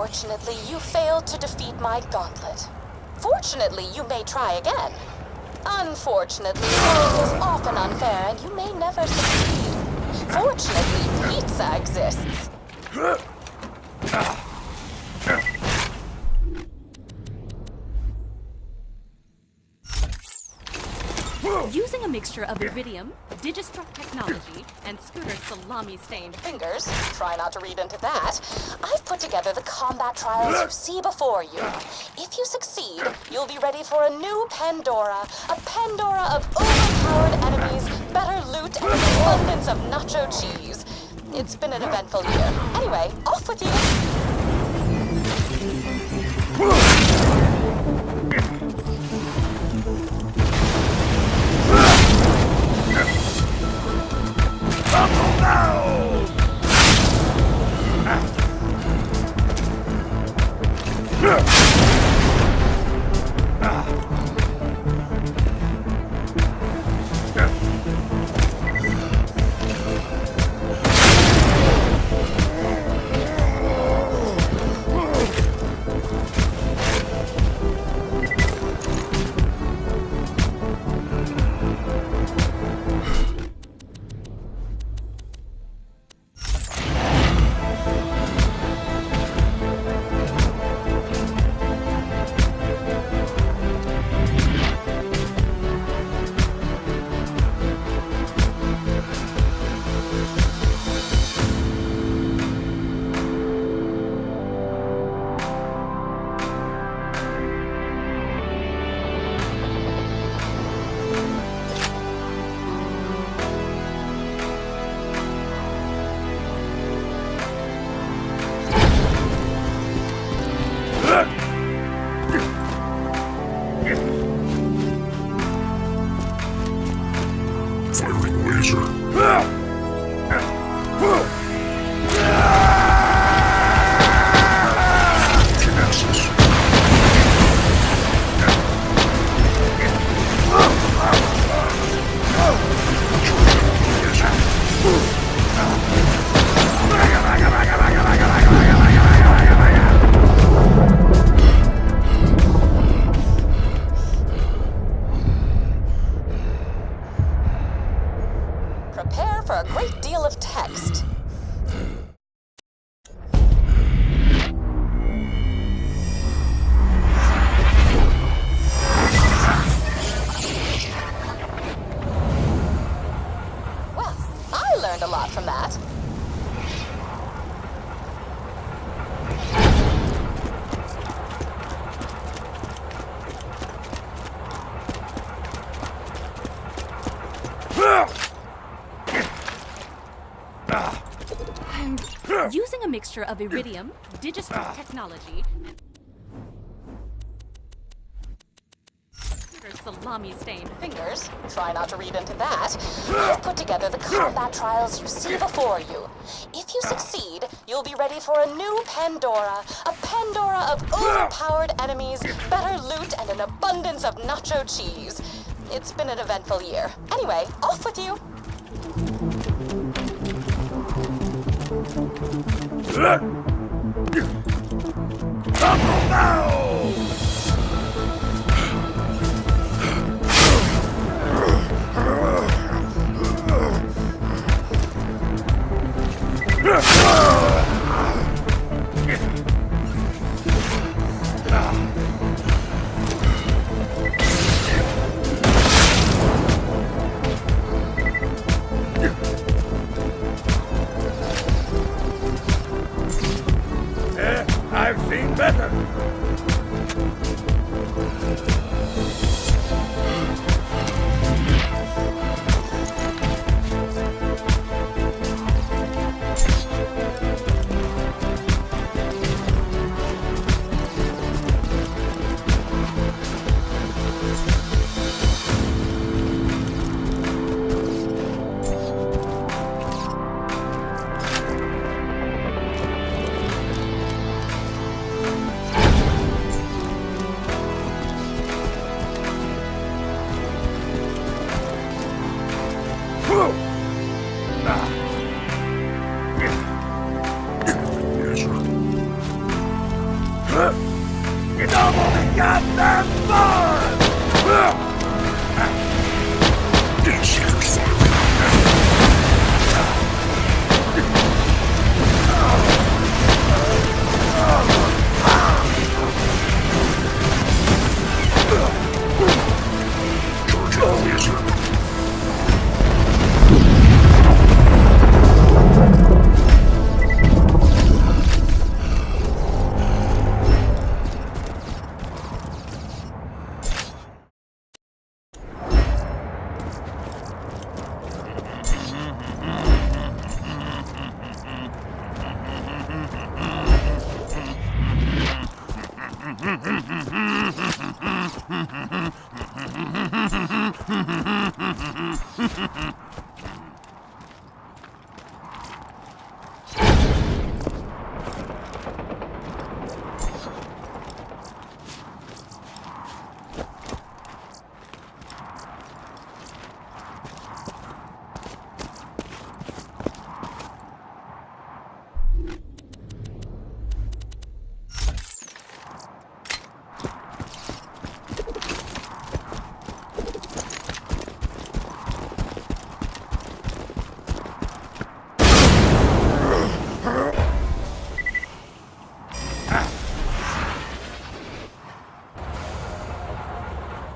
Unfortunately, you failed to defeat my gauntlet. Fortunately, you may try again. Unfortunately, the world is often unfair and you may never succeed. Fortunately, pizza exists. Using a mixture of Iridium, Digistruct technology, and Scooter's salami-stained fingers, try not to read into that, I've put together the combat trials you see before you. If you succeed, you'll be ready for a new Pandora, a Pandora of overpowered enemies, better loot, and an abundance of nacho cheese. It's been an eventful year. Anyway, off with you! Firing laser. Genesis. Prepare for a great deal of text. Well, I learned a lot from that. Using a mixture of Iridium, Digistruct technology, and Scooter's salami-stained Fingers, try not to read into that. I've put together the combat trials you see before you. If you succeed, you'll be ready for a new Pandora, a Pandora of overpowered enemies, better loot, and an abundance of nacho cheese. It's been an eventful year. Anyway, off with you! I've seen better.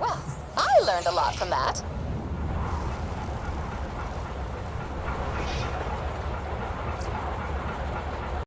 Well, I learned a lot from that.